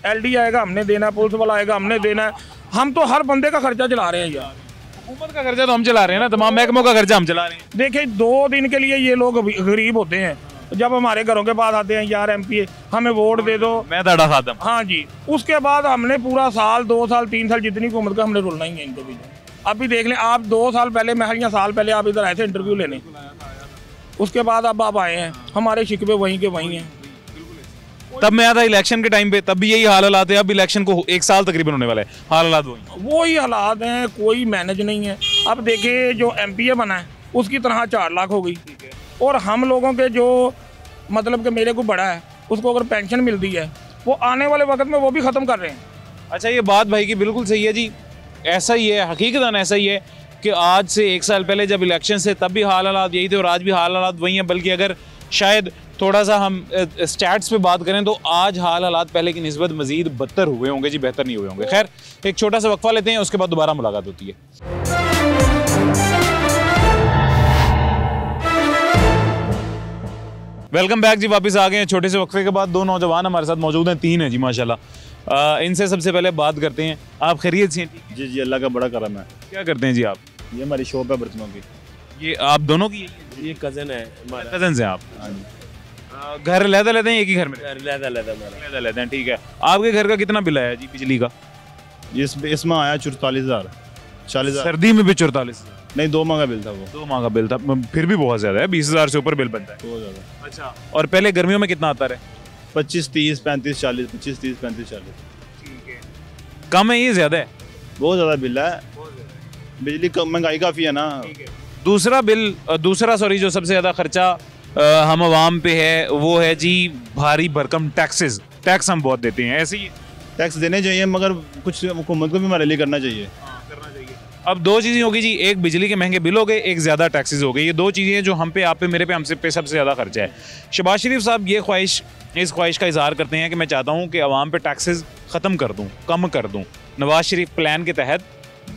LD आएगा हमने देना है, पुलिस वाला आएगा हमने देना है। हम तो हर बंदे का खर्चा चला रहे हैं यार। हुकूमत का खर्चा तो हम चला रहे हैं ना, तमाम महकमों का खर्चा हम चला रहे हैं। देखिए, 2 दिन के लिए ये लोग गरीब होते हैं, जब हमारे घरों के पास आते हैं, यार MP हमें वोट दे दो, मैं ताड़ा खादम। हाँ जी। उसके बाद हमने पूरा साल 2 साल 3 साल जितनी हुकूमत का हमने रुलना ही है इनको भी। अभी देख लें आप, 2 साल पहले या साल पहले आप इधर आए थे इंटरव्यू लेने, उसके बाद अब आप आए हैं, हमारे शिकवे वहीं के वहीं हैं। तब मैं आया था इलेक्शन के टाइम पे, तब भी यही हालात है। अब इलेक्शन को 1 साल तकरीबन होने वाला है, हालात वही हालात हैं, कोई मैनेज नहीं है। अब देखिए, जो MPA बना है उसकी तनख्वाह 4 लाख हो गई, और हम लोगों के जो मतलब कि मेरे को बड़ा है, उसको अगर पेंशन मिलती है, वो आने वाले वक्त में वो भी ख़त्म कर रहे हैं। अच्छा, ये बात भाई की बिल्कुल सही है जी, ऐसा ही है, हकीकतन ऐसा ही है कि आज से 1 साल पहले जब इलेक्शन से तब भी हालात यही थे और आज भी हालात वही हैं। बल्कि अगर शायद थोड़ा सा हम स्टैट्स पे बात करें तो आज हालात पहले की निस्बत मज़ीद बदतर हुए होंगे जी, बेहतर नहीं हुए होंगे। खैर, एक छोटा सा वक्फा लेते हैं, उसके बाद दोबारा मुलाकात होती है। वेलकम बैक जी, वापस आ गए हैं छोटे से वक्फे के बाद। 2 नौजवान हमारे साथ मौजूद हैं, 3 हैं जी माशाल्लाह। इनसे सबसे पहले बात करते हैं। आप खैरियत से हैं? जी जी, अल्लाह का बड़ा करम है। क्या करते हैं जी आप? ये हमारी शॉप है बर्तनों की। ये आप दोनों की? ये कज़न है हमारा। कज़न हैं आप? हाँ जी। घर लेते लेते हैं एक ही घर में? लेता लेते लेते हैं, ठीक है। आपके घर का कितना बिल आया जी बिजली का? इसमें आया 44,000 40,000। सर्दी में भी 44? नहीं, 2 माह का बिल था वो। 2 माह का बिल था, फिर भी बहुत ज़्यादा है। 20,000 से ऊपर बिल बनता है, बहुत ज़्यादा। अच्छा। और पहले गर्मियों में कितना आता है? 25, 30, 35, 40, 25, 30, 35, 40। कम है ये ज़्यादा है? बहुत ज़्यादा बिल है, बिजली महंगाई काफ़ी है ना। दूसरा सॉरी जो सबसे ज़्यादा खर्चा हम आवाम पे है वो है जी भारी भरकम टैक्सेस। टैक्स हम बहुत देते हैं, ऐसे ही टैक्स देने चाहिए मगर कुछ हुकूमत को भी हमारे लिए करना चाहिए। अब दो चीज़ें होगी जी, एक बिजली के महंगे बिल हो गए, एक ज़्यादा टैक्सेस हो गए। ये दो चीज़ें जो हम पे, आप पे, मेरे पे, हमसे पे सबसे ज़्यादा खर्चा है। शहबाज शरीफ साहब ये इस ख्वाहिश का इजहार करते हैं कि मैं चाहता हूँ कि आवाम पे टैक्सेस ख़त्म कर दूँ, कम कर दूँ। नवाज शरीफ प्लान के तहत,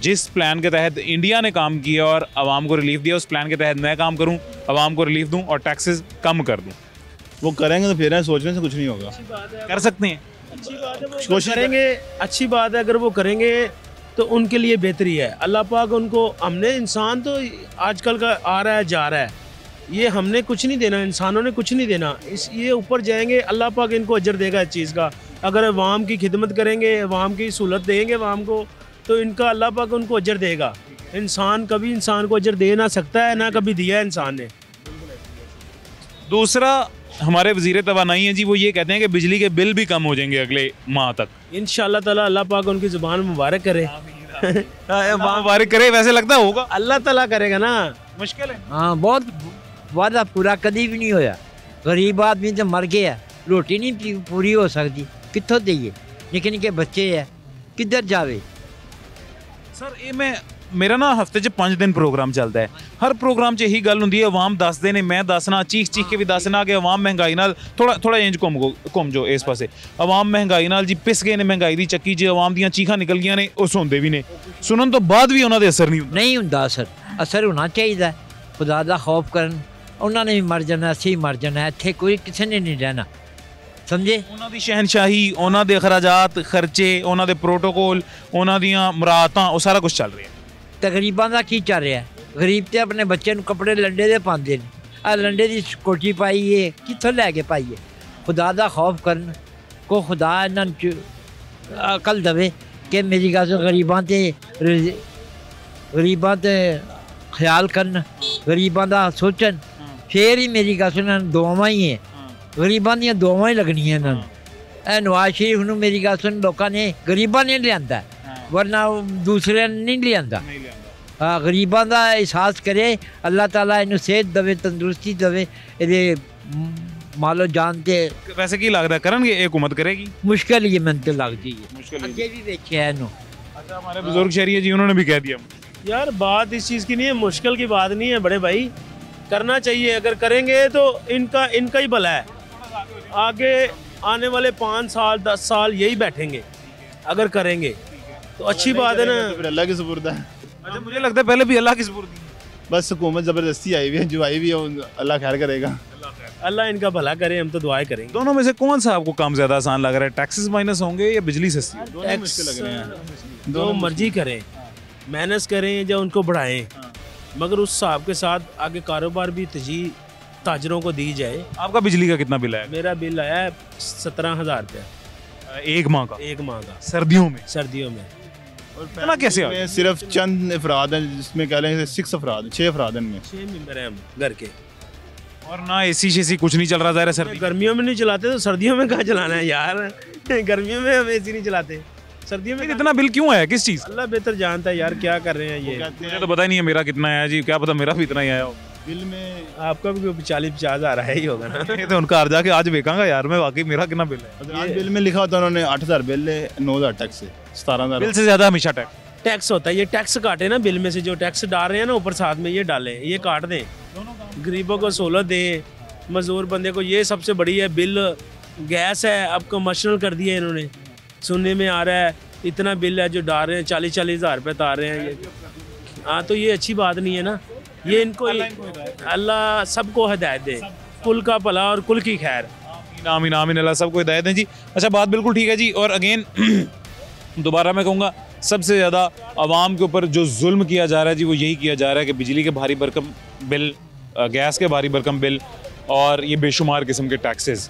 जिस प्लान के तहत इंडिया ने काम किया और आवाम को रिलीफ दिया, उस प्लान के तहत मैं काम करूँ, आवाम को रिलीफ दूँ और टैक्सेस कम कर दूँ। वो करेंगे तो फिर सोचने से कुछ नहीं होगा। कर सकते हैं, कोशिश करेंगे, अच्छी बात है। अगर वो करेंगे तो उनके लिए बेहतरी है। अल्लाह पाक उनको, हमने इंसान तो आजकल का आ रहा है जा रहा है, ये हमने कुछ नहीं देना, इंसानों ने कुछ नहीं देना। ये ऊपर जाएंगे, अल्लाह पाक इनको अजर देगा इस चीज़ का। अगर अवाम की खिदमत करेंगे, अवाम की सहूलत देंगे अवाम को, तो इनका अल्लाह पाक उनको अजर देगा। इंसान कभी इंसान को अजर दे ना सकता है, ना कभी दिया है इंसान ने। दूसरा हमारे वज़ीर तवानाई हैं जी, वो ये कहते हैं कि बिजली के बिल भी कम हो जाएंगे अगले माह तक। इंशाअल्लाह ताला अल्लाह पाक उनकी ज़ुबान मुबारक करे। मुबारक करे, वैसे लगता होगा अल्लाह ताला करेगा ना। मुश्किल है। हाँ, बहुत वादा पूरा कभी भी नहीं होया। गरीब आदमी तो मर गया, रोटी नहीं पूरी हो सकती, कितों देइए? निके निके बच्चे है, किधर जावे? सर ये मेरा ना हफ्ते च 5 दिन प्रोग्राम चलता है। हर प्रोग्राम च यही गल हुंदी है, अवाम दसदे ने, मैं दसना, चीख के भी दसना कि अवाम महंगाई नाल थोड़ा इंज घुम जो इस पासे। अवाम महंगाई नाल जी पिस गए ने, महंगाई दी चक्की च अवाम दियां चीखां निकल गईयां ने, ਉਹ ਸੁਣਦੇ ਵੀ ਨੇ, ਸੁਣਨ ਤੋਂ ਬਾਅਦ ਵੀ ਉਹਨਾਂ ਦੇ ਅਸਰ ਨਹੀਂ ਹੁੰਦਾ। असर होना चाहिए। खुदा ਦਾ खौफ करन, उन्होंने भी मर जाना, ਅਸੀਂ मर जाना, ਇੱਥੇ ਕੋਈ ਕਿਸੇ ਨੇ नहीं रहना, समझे? ਉਹਨਾਂ ਦੀ ਸ਼ਹਿਨशाही, ਉਹਨਾਂ ਦੇ ਅਖਰਾਜਾਤ, ਖਰਚੇ, ਉਹਨਾਂ ਦੇ ਪ੍ਰੋਟੋਕੋਲ, ਉਹਨਾਂ ਦੀਆਂ ਮੁਰਾਤਾਂ, ਉਹ ਸਾਰਾ ਕੁਝ ਚੱਲ ਰਿਹਾ ਹੈ। ਤੇ ਗਰੀਬਾਂ ਦਾ ਕੀ ਚੱਲ ਰਿਹਾ? ਗਰੀਬ ਤੇ ਆਪਣੇ ਬੱਚੇ ਨੂੰ ਕੱਪੜੇ ਲੰਡੇ ਦੇ ਪਾਉਂਦੇ ਨੇ, ਆ ਲੰਡੇ ਦੀ ਕੋਟੀ ਪਾਈਏ, ਕਿੱਥੋਂ ਲੈ ਕੇ ਪਾਈਏ? ਖੁਦਾ ਦਾ ਖੌਫ ਕਰਨ, ਕੋ ਖੁਦਾ ਇਹਨਾਂ ਨੂੰ ਅਕਲ ਦੇਵੇ ਕਿ ਮੇਰੀ ਗੱਲ ਗਰੀਬਾਂ ਤੇ ਖਿਆਲ ਕਰਨ, ਗਰੀਬਾਂ ਦਾ ਸੋਚਣ, ਫੇਰ ਹੀ ਮੇਰੀ ਗੱਲ ਸੁਣਨ। ਦੁਆਵਾਂ ਹੀ ਹੈ, ਗਰੀਬਾਂ ਦੀਆਂ ਦੁਆਵਾਂ ਹੀ ਲੱਗਣੀਆਂ ਇਹਨਾਂ ਨੂੰ। ਇਹ ਨਵਾਜ਼ ਸ਼ਰੀਫ ਨੂੰ ਮੇਰੀ ਗੱਲ ਸੁਣ, ਲੋਕਾਂ ਨੇ ਗਰੀਬਾਂ ਨੇ ਲਿਆਂਦਾ, ਵਰਨਾ ਦੂਸਰਿਆਂ ਨੇ ਨਹੀਂ ਲਿਆਂਦਾ। हाँ, गरीबां का एहसास करे, अल्लाह ताला इन्हू सेहत देवे, तंदुरुस्ती देवे, ये मालो जानते। वैसे की लगता है करनगे, हुकूमत करेगी? मुश्किल ही मन तो लगती है, अगे भी वेखिया इन्हू। अच्छा, हमारे बुजुर्ग शहरी जी उन्होंने भी कह दिया। यार बात इस चीज़ की नहीं है, मुश्किल की बात नहीं है बड़े भाई, करना चाहिए। अगर करेंगे तो इनका ही भला है। आगे आने वाले 5 साल 10 साल यही बैठेंगे अगर करेंगे तो अच्छी बात है ना। फिर अल्लाह की सुपुर्द है। अच्छा, मुझे लगता है पहले भी अल्लाह की सुपुर्द है, बस हुकूमत ज़बरदस्ती आई हुई है, जो आई भी है अल्लाह खैर करेगा। अल्लाह इनका भला करे, हम तो दुआएं करेंगे। दोनों में से कौन सा आपको काम ज़्यादा आसान लग रहा है? टैक्सेस माइनस होंगे या बिजली सस्ती? दोनों मुश्किल लग रहे हैं। जो मर्जी करें, मेहनत करें या उनको बढ़ाएं, मगर उस हिसाब के साथ आगे कारोबार भी तरजीह ताजरों को दी जाए। आपका बिजली का कितना बिल है? मेरा बिल आया है 17,000 रुपया एक माह का। एक माह का, सर्दियों में? सर्दियों में। इतना कैसे? सिर्फ चंद अफराद हैं जिसमें कह लें 6 अफराद हैं, 6 मेंबर हैं हम घर के, और ना एसी कुछ नहीं चल रहा ज़ाहिर है। सर्दी गर्मियों में नहीं चलाते तो सर्दियों में कहाँ चलाना है यार? गर्मियों में हम एसी नहीं चलाते, सर्दियों में। इतना बिल क्यों आया, किस चीज़? अल्लाह बेहतर जानता है यार, क्या कर रहे हैं ये। मुझे तो पता ही नहीं है मेरा कितना आया जी, क्या पता मेरा भी इतना ही आया हो। बिल में आपका भी 40-50 हज़ार आया ही होगा ना। ये तो उनका जाके आज बेकांगा यार मैं, वाकई मेरा कितना बिल है। आज बिल में लिखा होता है उन्होंने 8,000 बिल है, 9,000 टैक्स है, 17,000 बिल से ज़्यादा हमेशा टैक्स होता है। ये टैक्स काटे ना बिल में से, जो टैक्स डाल रहे हैं ना ऊपर, साथ में ये डालें, ये काट दें, गरीबों को सहूलत दें, मजदूर बंदे को। ये सबसे बड़ी है। बिल गैस है, अब कमर्शियल कर दिया इन्होंने, सुनने में आ रहा है इतना बिल है जो डाल रहे हैं, 40-40 हज़ार रुपये तार रहे हैं ये। हाँ, तो ये अच्छी बात नहीं है ना। ये इनको अल्लाह सबको हिदायत दे, कुल का भला और कुल की खैर। आमीन आमीन, अल्लाह सबको हिदायत दें जी। अच्छा, बात बिल्कुल ठीक है जी। और अगेन दोबारा मैं कहूँगा, सबसे ज़्यादा आवाम के ऊपर जो जुल्म किया जा रहा है जी, वो यही किया जा रहा है कि बिजली के भारी भरकम बिल, गैस के भारी भरकम बिल और ये बेशुमार किस्म के टैक्सेस।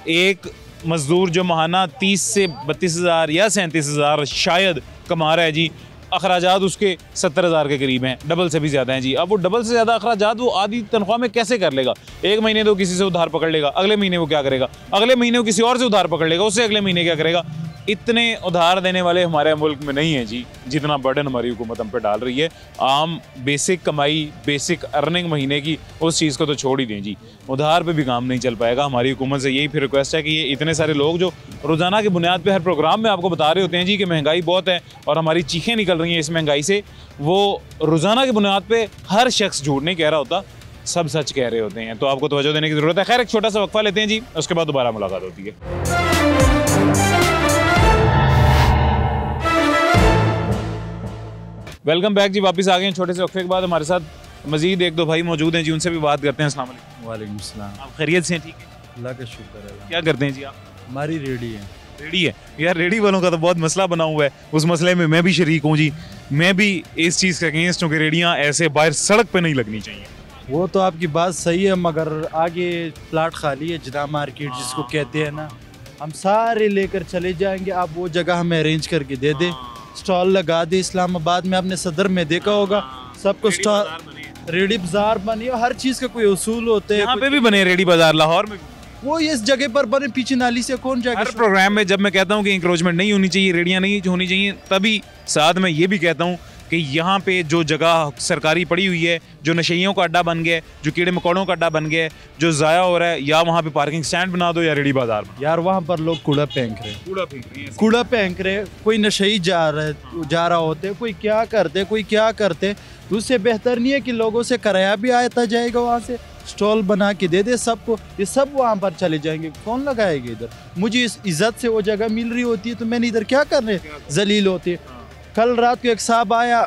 एक मज़दूर जो महाना 30 से 32 हज़ार या 37 हज़ार शायद कमा रहा है जी, अखराजात उसके 70,000 के करीब हैं, डबल से भी ज़्यादा हैं जी। अब वो डबल से ज़्यादा अखराजात वो आधी तनख्वाह में कैसे कर लेगा? एक महीने तो किसी से उधार पकड़ लेगा, अगले महीने वो क्या करेगा? अगले महीने वो किसी और से उधार पकड़ लेगा, उससे अगले महीने क्या करेगा? इतने उधार देने वाले हमारे मुल्क में नहीं है जी, जितना बर्डन हमारी हुकूमत हम पे डाल रही है। आम बेसिक कमाई, बेसिक अर्निंग महीने की, उस चीज़ को तो छोड़ ही दें जी, उधार पे भी काम नहीं चल पाएगा। हमारी हुकूमत से यही फिर रिक्वेस्ट है कि ये इतने सारे लोग जो रोज़ाना की बुनियाद पे हर प्रोग्राम में आपको बता रहे होते हैं जी कि महंगाई बहुत है और हमारी चीखें निकल रही हैं इस महंगाई से, वो रोज़ाना की बुनियाद पे हर शख्स झूठ नहीं कह रहा होता, सब सच कह रहे होते हैं। तो आपको तवज्जो देने की ज़रूरत है। खैर, एक छोटा सा वक्फा लेते हैं जी, उसके बाद दोबारा मुलाकात होती है। वेलकम बैक जी, वापस आ गए हैं छोटे से वक्फे के बाद। हमारे साथ मजीद एक दो भाई मौजूद हैं जी, उनसे भी बात करते हैं। अस्सलाम वालेकुम। वालेकुम सलाम। आप खैरियत से हैं? ठीक है, अल्लाह का शुक्र है। क्या करते हैं जी आप? हमारी रेडी है। रेडी है यार, रेडी वालों का तो बहुत मसला बना हुआ है, उस मसले में मैं भी शरीक हूँ जी। मैं भी इस चीज़ के अगेंस्ट हूँ कि रेडियाँ ऐसे बाहर सड़क पे नहीं लगनी चाहिए। वो तो आपकी बात सही है, मगर आगे प्लाट खाली है, जिदा मार्केट जिसको कहते हैं ना, हम सारे लेकर चले जाएंगे। आप वो जगह हमें अरेंज करके दे दे, स्टॉल लगा दे। इस्लामाबाद में आपने सदर में देखा होगा, सबको स्टॉल, रेडी बाजार बनी और हर चीज़ का कोई उसूल होते हैं। यहाँ पे भी बने रेडी बाजार, लाहौर में वो इस जगह पर बने, पीछे नाली से कौन जाएगा? हर प्रोग्राम में जब मैं कहता हूँ कि इंक्रोचमेंट नहीं होनी चाहिए, रेडियाँ नहीं होनी चाहिए, तभी साथ में ये भी कहता हूँ कि यहाँ पे जो जगह सरकारी पड़ी हुई है, जो नशेइयों का अड्डा बन गया है, जो कीड़े मकोड़ों का अड्डा बन गया है, जो ज़ाया हो रहा है, या वहाँ पे पार्किंग स्टैंड बना दो या रेडी बाजार बना। यार वहाँ पर लोग कूड़ा फेंक रहे, कूड़ा फेंक रहे, कोई नशेई जा रहा होते, कोई क्या करते। तो उससे बेहतर नहीं है कि लोगों से किराया भी आता जाएगा, वहाँ से स्टॉल बना के दे दे सबको, ये सब वहाँ पर चले जाएंगे। कौन लगाएगा इधर? मुझे इस इज्जत से वो जगह मिल रही होती है तो मैंने इधर क्या करने जलील होते। कल रात को एक साहब आया,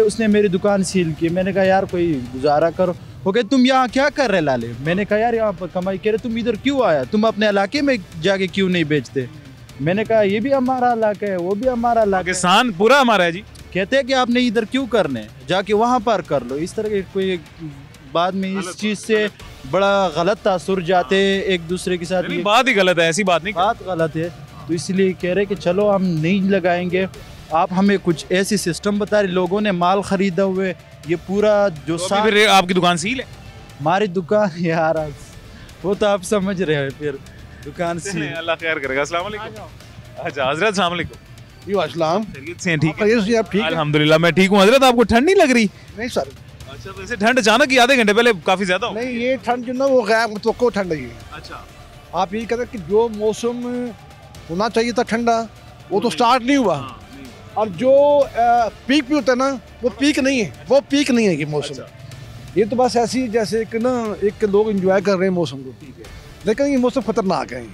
उसने मेरी दुकान सील की। मैंने कहा यार कोई गुजारा करो। वो कहे तुम यहाँ क्या कर रहे लाले? मैंने कहा यार यहाँ पर कमाई। कह रहे तुम इधर क्यों आया, तुम अपने इलाके में जाके क्यों नहीं बेचते? मैंने कहा ये भी हमारा इलाका है, वो भी हमारा इलाका है, पाकिस्तान पूरा हमारा है जी। कहते हैं कि आपने इधर क्यों करने, जाके वहाँ पर कर लो। इस तरह के कोई बाद में इस चीज़ से बड़ा गलत तासुर जाते एक दूसरे के साथ। बात ही गलत है, ऐसी बात नहीं, बात गलत है। तो इसलिए कह रहे कि चलो हम नहीं लगाएंगे, आप हमें कुछ ऐसी सिस्टम बता रहे। लोगों ने माल खरीदा हुए, ये पूरा जो तो फिर आपकी दुकान सील है? हमारी दुकान यार वो तो आप समझ रहे हैं, फिर दुकान सील। अल्लाह खैर करेगा। अस्सलाम वालेकुम। अच्छा हजरत, अस्सलाम वालेकुम। खैरियत से हैं? ठीक है अल्हम्दुलिल्लाह, मैं ठीक हूँ। हजरत आपको ठंड नहीं लग रही? नहीं सर। अच्छा, वैसे ठंड अचानक ही आधे घंटे पहले काफी ज्यादा हो? नहीं, ये ठंड जो ना वो गैर मुतवक्को ठंड है। अच्छा, आप ये कहते हैं कि जो मौसम होना चाहिए था ठंडा, वो तो स्टार्ट नहीं हुआ। और जो पीक भी होता है ना, वो पीक नहीं है, वो पीक नहीं है ये मौसम। ये तो बस ऐसी जैसे कि ना एक लोग एंजॉय कर रहे हैं मौसम को, लेकिन ये मौसम खतरनाक है।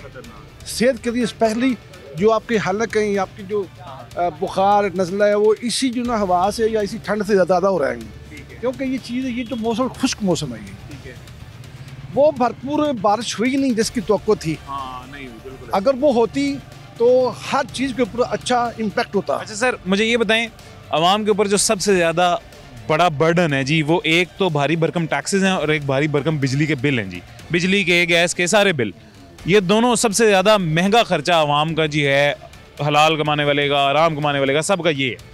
सेहत के लिए स्पेशली जो आपकी हलक है, आपकी जो बुखार नज़ला है, वो इसी जो ना हवा से या इसी ठंड से ज़्यादा हो रहा है। क्योंकि ये चीज़, ये जो मौसम खुश्क मौसम है, ये वो भरपूर बारिश हुई नहीं जिसकी तवक्को थी। अगर वो होती तो हर चीज़ के ऊपर अच्छा इम्पैक्ट होता। अच्छा सर, मुझे ये बताएं, आवाम के ऊपर जो सबसे ज़्यादा बड़ा बर्डन है जी, वो एक तो भारी भरकम टैक्सेस हैं और एक भारी भरकम बिजली के बिल हैं जी। बिजली के, गैस के, सारे बिल, ये दोनों सबसे ज़्यादा महंगा खर्चा आवाम का जी है। हलाल कमाने वाले का, आराम कमाने वाले का, सबका ये है।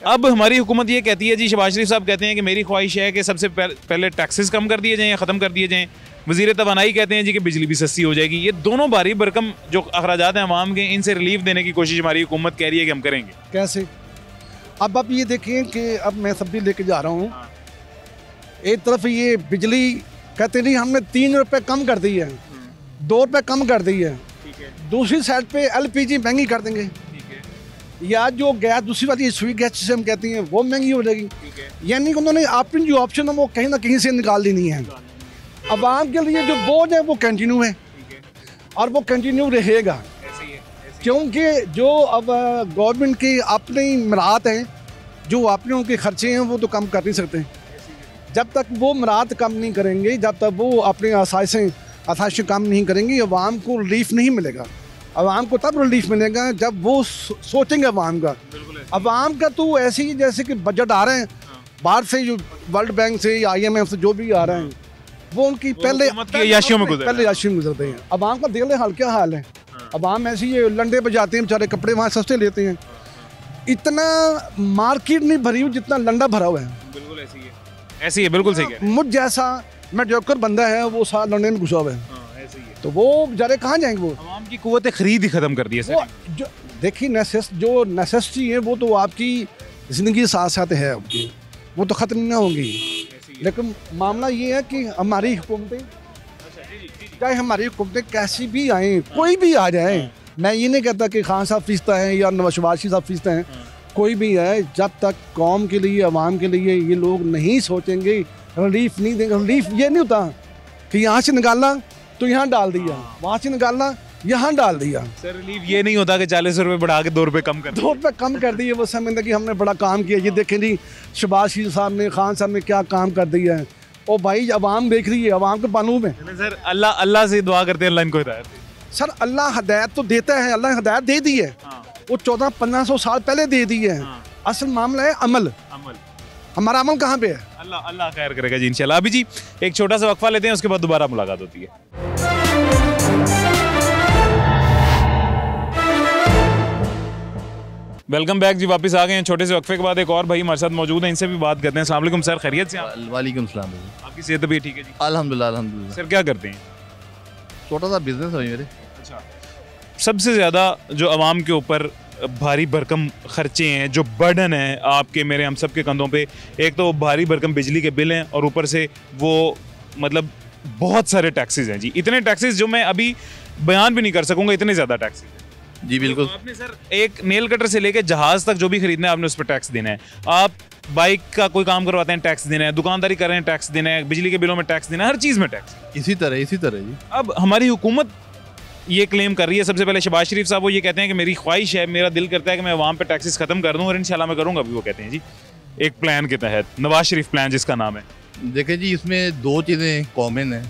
अब हमारी हुकूमत ये कहती है जी, शहबाज शरीफ साहब कहते हैं कि मेरी ख्वाहिश है कि सबसे पहले टैक्सेस कम कर दिए जाएँ, ख़त्म कर दिए जाएँ। वज़ीर तवानाई कहते हैं जी कि बिजली भी सस्ती हो जाएगी। ये दोनों भारी भरकम जो अखराजात हैं आवाम के, इनसे रिलीफ देने की कोशिश हमारी हुकूमत कह रही है कि हम करेंगे। कैसे? अब आप ये देखें कि अब मैं सब्जी लेके जा रहा हूँ, एक तरफ ये बिजली कहते नहीं हमने 3 रुपये कम कर दी है, 2 रुपये कम कर दी है। दूसरी साइड पे LPG महंगी कर देंगे, या जो गैस दूसरी वाली सुई गैस जिसे हम कहते हैं वो महंगी हो जाएगी। यानी कि उन्होंने अपनी जो ऑप्शन है वो कहीं ना कहीं से निकाल देनी है। अवाम के लिए जो बोझ है वो कंटिन्यू है और वो कंटिन्यू रहेगा, क्योंकि जो अब गवर्नमेंट की अपनी मराहत हैं, जो अपने उनके खर्चे हैं, वो तो कम कर नहीं सकते। जब तक वो मराहत कम नहीं करेंगे, जब तक वो अपने आसाइशें कम नहीं करेंगी, अवाम को रिलीफ नहीं मिलेगा। अवाम को तब रिलीफ मिलेगा जब वो सोचेंगे अवाम का। अवाम का तो ऐसे ही जैसे कि बजट आ रहे हैं बाहर से, जो वर्ल्ड बैंक से या IMF से जो भी आ रहे हैं, वो उनकी पहले याशियों में गुजरते हैं। अवाम का देख ले हाल क्या हाल है। अवाम ऐसे ही लंडे बजाते हैं बेचारे, कपड़े वहाँ सस्ते लेते हैं। इतना मार्केट नहीं भरी हुई जितना लंडा भरा हुआ है। बिल्कुल ऐसी है, ऐसी है, बिल्कुल सही कह रहे हैं। मुझ जैसा मैं जोकर बंदा है वो साथ लंदन में घुसा हुआ है, ऐसे ही है। तो वो बेचारे कहाँ जाएंगे? वो आवाम की कुव्वत खरीद ही खत्म कर दी है वो सर। जो देखिए जो नेसेसिटी है वो तो आपकी ज़िंदगी के साथ साथ है आपकी, वो तो ख़त्म नहीं होंगी। लेकिन मामला ये है कि हमारी हुकूमतें, चाहे हमारी हुकूमतें कैसी भी आएँ, कोई भी आ जाए, मैं ये नहीं कहता कि खान साहब फीसता है या नवाज शरीफ साहब फीसता हैं, कोई भी है, जब तक कौम के लिए, अवाम के लिए ये लोग नहीं सोचेंगे, रिलीफ नहीं देंगे। रिलीफ ये नहीं होता कि यहाँ से निकालना तो यहाँ डाल दिया, वहाँ से निकालना यहाँ डाल दिया। सर रिलीफ ये नहीं होता कि 40 रुपए बढ़ा के 2 रुपए कम कर 2 रुपये कम कर दिए, वो समझते कि हमने बड़ा काम किया। ये देखें जी, शहबाज शरीफ साहब ने, खान साहब ने क्या काम कर दिया है। ओ भाई, अवाम देख रही है, अवाम के बानू में। सर अल्लाह से दुआ करते हैं, अल्लाह इनको हिदायत दे। सर अल्लाह हदायत तो देता है, अल्लाह ने हदायत दे दी है, वो 1400-1500 साल पहले दे दी है। असल मामला है अमल। हमारा अमल कहाँ पे है? अल्लाह खैर करेगा जी इंशाल्लाह। अभी जी एक छोटा सा वक्फा लेते हैं, उसके बाद दोबारा मुलाकात होती है। वेलकम बैक जी, वापस आ गए हैं छोटे से वक्फे के बाद। एक और भाई हमारे साथ मौजूद हैं, इनसे भी बात करते हैं। अस्सलाम वालेकुम सर, खैरियत से आप? वालेकुम सलाम। आपकी सेहत भी ठीक है जी? अल्हम्दुलिल्लाह अल्हम्दुलिल्लाह। सर क्या करते हैं? छोटा सा बिजनेस है मेरे। अच्छा, सबसे ज़्यादा जो आवाम के ऊपर भारी भरकम खर्चे हैं, जो बर्डन है आपके, मेरे, हम सब के कंधों पे, एक तो भारी भरकम बिजली के बिल हैं और ऊपर से वो मतलब बहुत सारे टैक्सेस हैं जी। इतने टैक्सेस जो मैं अभी बयान भी नहीं कर सकूंगा, इतने ज़्यादा टैक्सेस हैं जी। बिल्कुल। तो आपने सर एक नेल कटर से लेके जहाज़ तक जो भी खरीदना है आपने उस पर टैक्स देना है। आप बाइक का कोई काम करवाते हैं, टैक्स देना है। दुकानदारी कर रहे हैं, टैक्स देना है। बिजली के बिलों में टैक्स देना है, हर चीज़ में टैक्स। इसी तरह जी। अब हमारी हुकूमत ये क्लेम कर रही है, सबसे पहले शहबाज शरीफ साहब वो ये कहते हैं कि मेरी ख्वाहिश है, मेरा दिल करता है कि मैं वहाँ पे टैक्सेस खत्म कर दूँ और इंशाल्लाह मैं करूँगा भी। वो कहते हैं जी एक प्लान के तहत, नवाज शरीफ प्लान जिसका नाम है। देखें जी, इसमें 2 चीज़ें कॉमन हैं।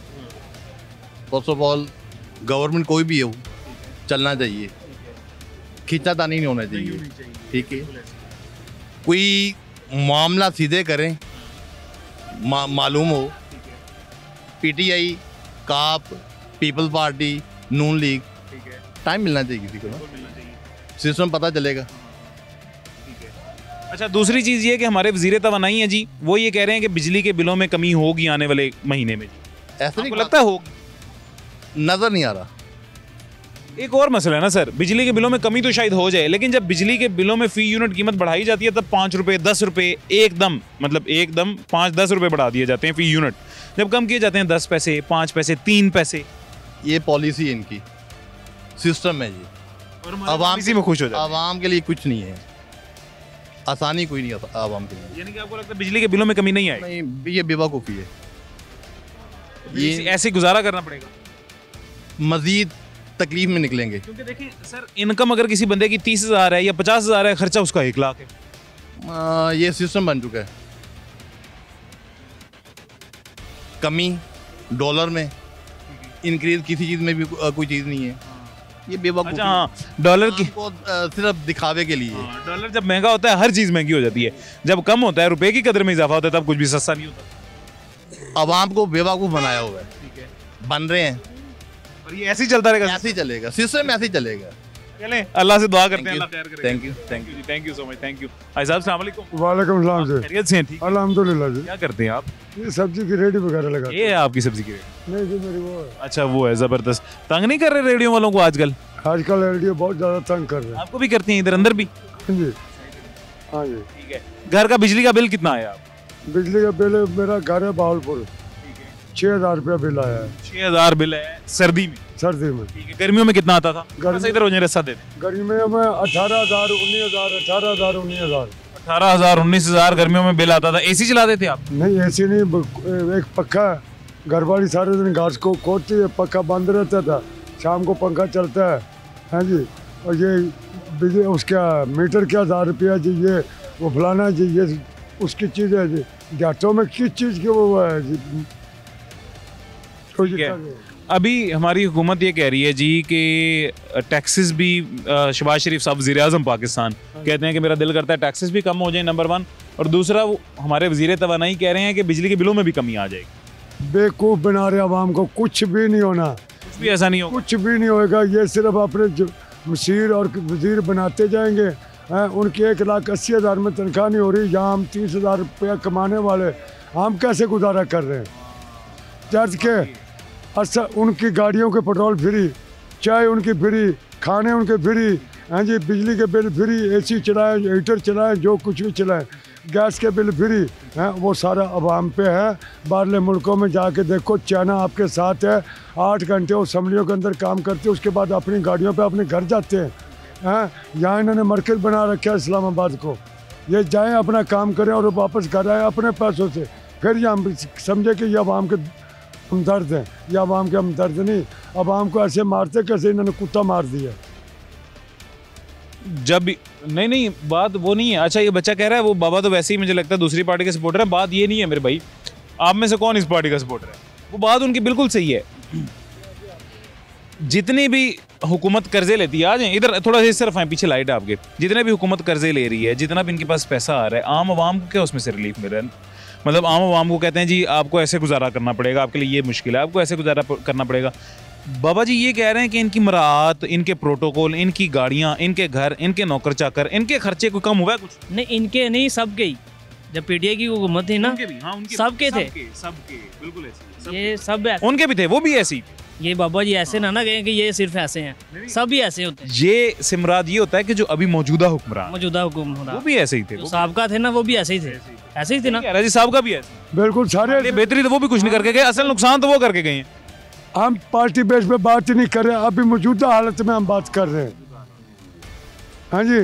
फर्स्ट ऑफ ऑल, गवर्नमेंट कोई भी हो चलना चाहिए, खींचातानी नहीं होना चाहिए, ठीक है। कोई मामला सीधे करें, मालूम हो, पीटीआई, काप, पीपल्स पार्टी, नून लीग, टाइम मिलना चाहिए किसी को ना, सिस्टम पता चलेगा। अच्छा, दूसरी चीज़ ये कि हमारे वज़ीर तवानाई हैं जी, वो ये कह रहे हैं कि बिजली के बिलों में कमी होगी आने वाले महीने में जी। ऐसा नहीं लगता है होगी? नज़र नहीं आ रहा। एक और मसला है ना सर, बिजली के बिलों में कमी तो शायद हो जाए, लेकिन जब बिजली के बिलों में फ़ी यूनिट कीमत बढ़ाई जाती है तब 5 रुपये 10 रुपये एकदम 5-10 रुपये बढ़ा दिए जाते हैं फ़ी यूनिट। जब कम किए जाते हैं 10 पैसे, 5 पैसे, 3 पैसे। ये पॉलिसी है इनकी, सिस्टम है ये। और आवाम इसी में खुश हो जाए। आवाम के लिए कुछ नहीं है, आसानी कोई नहीं आवाम के लिए। यानी कि आपको लगता है बिजली के बिलों में कमी नहीं आएगी? नहीं, ये बेवकूफ़ी है। ये ऐसे गुजारा करना पड़ेगा, मजीद तकलीफ में निकलेंगे। क्योंकि देखिए सर, इनकम अगर किसी बंदे की 30,000 है या 50,000 है, खर्चा उसका 1 लाख है। ये सिस्टम बन चुका है। कमी डॉलर में, इंक्रीज किसी चीज़ में भी कोई चीज़ नहीं है। ये बेवकूफ़ी। अच्छा हाँ, डॉलर की सिर्फ दिखावे के लिए। डॉलर जब महंगा होता है हर चीज़ महंगी हो जाती है, जब कम होता है, रुपए की कदर में इजाफा होता है, तब कुछ भी सस्ता नहीं होता। आवाम को बेवकूफ़ बनाया हुआ है, बन रहे हैं, और ये ऐसे ही चलता रहेगा, ऐसे ही चलेगा, सिस्टम ऐसे ही चलेगा। चलें, अल्लाह से दुआ करते हैं, अल्लाह खैर करेगा। थैंक यू जी, thank you so much, thank you. भाई साहब अस्सलाम वालेकुम। वालेकुम सलाम सर, खैरियत से हैं? ठीक, अल्हम्दुलिल्लाह जी। क्या करते हैं आप? ये सब्जी की रेडी वगैरह लगा। ये है आपकी सब्जी की रेडी? नहीं जी, मेरी वो है। अच्छा, वो है, ज़बरदस्त। तंग नहीं कर रहे रेडियो वालों को आजकल? आजकल रेडियो बहुत ज़्यादा तंग कर रहे हैं। आपको भी करती हैं इधर अंदर भी? हाँ जी, हाँ जी। ठीक है। घर का बिजली का बिल कितना आया? बिजली का बिल मेरा घर है बहावलपुर, 6,000 रुपया बिल आया है। 6,000 बिल है सर्दी में? सर्दी में। ठीक है। गर्मियों में कितना आता था? इधर हो जाए रस्सा दे दें। गर्मियों में 18,000 19,000 18,000 19,000 18,000 19,000 गर्मियों में बिल आता था। एसी चलाते थे आप? नहीं, एसी नहीं, एक पक्का। घर वाली सारे दिन घास को खोदती है, पक्का बंद रहता था, शाम को पंखा चलता है। हाँ जी। और ये बिजली उसका मीटर क्या 1,000 रुपया जी, ये वो फलाना जी, ये उसकी चीज़ है जी। देहातों में किस चीज़ की वो है जी। अभी हमारी हुकूमत ये कह रही है जी कि टैक्सेस भी, शहबाज शरीफ साहब वज़ीर आज़म पाकिस्तान कहते हैं कि मेरा दिल करता है टैक्सेस भी कम हो जाए, नंबर 1, और दूसरा वो हमारे वज़ीर तवानाई कह रहे हैं कि बिजली के बिलों में भी कमी आ जाएगी। बेवकूफ़ बना रहे आवाम को, कुछ भी नहीं होना, कुछ भी ऐसा नहीं होगा, कुछ भी नहीं होएगा। ये सिर्फ अपने मसीर और वज़ीर बनाते जाएंगे, हैं, उनकी 1,80,000 में तनख्वाह नहीं हो रही, यहाँ हम 30,000 रुपया कमाने वाले हम कैसे गुजारा कर रहे हैं। चर्च के अच्छा उनकी गाड़ियों के पेट्रोल फ्री, चाय उनकी फ्री, खाने उनके फ्री, हैं जी, बिजली के बिल फ्री, AC चलाएं, हीटर चलाएं, जो कुछ भी चलाएं, गैस के बिल फ्री हैं, वो सारा अवाम पे है। बाहरले मुल्कों में जाके देखो, चाइना आपके साथ है, 8 घंटे असम्बलियों के अंदर काम करते हैं, उसके बाद अपनी गाड़ियों पे अपने घर जाते हैं। यहाँ इन्होंने मरकज़ बना रखा है इस्लामाबाद को, ये जाएं अपना काम करें और वापस घर आए अपने पैसों से, फिर ये हम समझे कि ये अवाम के हमदर्द हैं। ये अवाम के हमदर्द नहीं, अवाम को ऐसे मारते कैसे इन्होंने कुत्ता मार दिया। जब नहीं बात वो नहीं है। अच्छा, ये बच्चा कह रहा है वो बाबा तो वैसे ही मुझे लगता है दूसरी पार्टी के सपोर्टर है। बात ये नहीं है मेरे भाई, आप में से कौन इस पार्टी का सपोर्टर है, वो बात उनकी बिल्कुल सही है। जितनी भी हुकूमत कर्जे लेती है, आ जाए इधर थोड़ा सा इस तरफ आए, पीछे लाइट आपके, जितने भी हुकूमत कर्जे ले रही है, जितना भी इनके पास पैसा आ रहा है, आम आवाम को क्या उसमें से रिलीफ मिल रहा है? मतलब आम आवाम को कहते हैं जी आपको ऐसे गुजारा करना पड़ेगा, आपके लिए ये मुश्किल है, आपको ऐसे गुजारा करना पड़ेगा। बाबा जी ये कह रहे हैं कि इनकी मराहत, इनके प्रोटोकॉल, इनकी गाड़ियाँ, इनके घर, इनके नौकर चाकर, इनके खर्चे को कम हुआ है कुछ? नहीं, इनके नहीं, सबके ही। जब PTI की हुकूमत थी ना, सबके थे, सबके बिल्कुल ऐसे, ये सब ऐसे, उनके भी थे, वो भी ऐसे ही। ये बाबा जी ऐसे ना कहें कि ये सिर्फ ऐसे हैं, सभी ऐसे होते हैं। ये सिमराद ये होता है कि जो अभी मौजूदा हुक्मरान, मौजूदा हुक्मरान वो भी ऐसे ही थे, साहबका थे ना, वो भी ऐसे ही थे, ऐसे ही थे ना। राजी साहब का भी ऐसे, बिल्कुल सारे बेहतरी तो वो भी कुछ नहीं करके गए, असल नुकसान तो वो करके गए हैं। हम पार्टी बेस पे बात ही नहीं कर रहे, अभी मौजूदा हालत में हम बात कर रहे हैं। हाँ जी,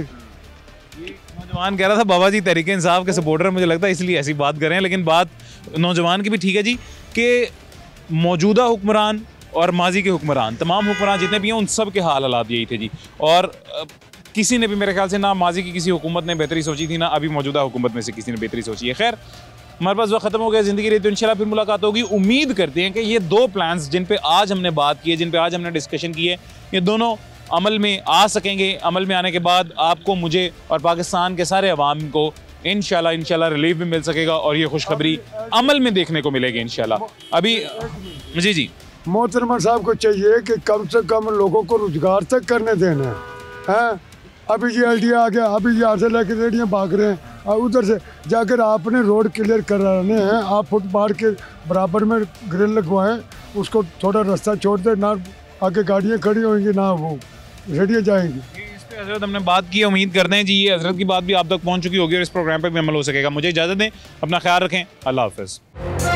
नौजवान कह रहा था बाबा जी तहरीक इंसाफ के सपोर्टर, मुझे लगता है इसलिए ऐसी बात करें, लेकिन बात नौजवान की भी ठीक है जी कि मौजूदा हुक्मरान और माजी के हुक्मरान, तमाम हुक्मरान जितने भी हैं उन सब के हालात यही थे जी। और किसी ने भी मेरे ख्याल से ना माजी की किसी हुकूमत ने बेहतरी सोची थी, ना अभी मौजूदा हुकूमत में से किसी ने बेहतरी सोची है। खैर, हमारे पास वक्त ख़त्म हो गया ज़िंदगी रही तो इंशाल्लाह फिर मुलाकात होगी। उम्मीद करते हैं कि ये दो प्लान्स जिन पे आज हमने बात की है, जिन पे आज हमने डिस्कशन की है, ये दोनों अमल में आ सकेंगे। अमल में आने के बाद आपको, मुझे और पाकिस्तान के सारे अवाम को इंशाल्लाह रिलीफ भी मिल सकेगा और ये खुशखबरी अमल में देखने को मिलेगी इंशाल्लाह। अभी जी मोहतरमा साहब को चाहिए कि कम से कम लोगों को रोजगार तक करने देना है। अभी ये LDA आ गया, अभी यहाँ से लेकर रेडियाँ भाग रहे हैं, और उधर से जाकर आपने रोड क्लियर कराने हैं, आप फुटपाथ के बराबर में ग्रिल लगवाएं, उसको थोड़ा रास्ता छोड़ दें, ना आगे गाड़ियाँ खड़ी होंगी ना वो रेडियाँ जाएंगी। इस पे हजरत हमने बात की, उम्मीद करते हैं जी ये हजरत की बात भी आप तक पहुँच चुकी होगी और इस प्रोग्राम पर भी अमल हो सकेगा। मुझे इजाज़त दें, अपना ख्याल रखें, अल्लाह हाफ़िज़।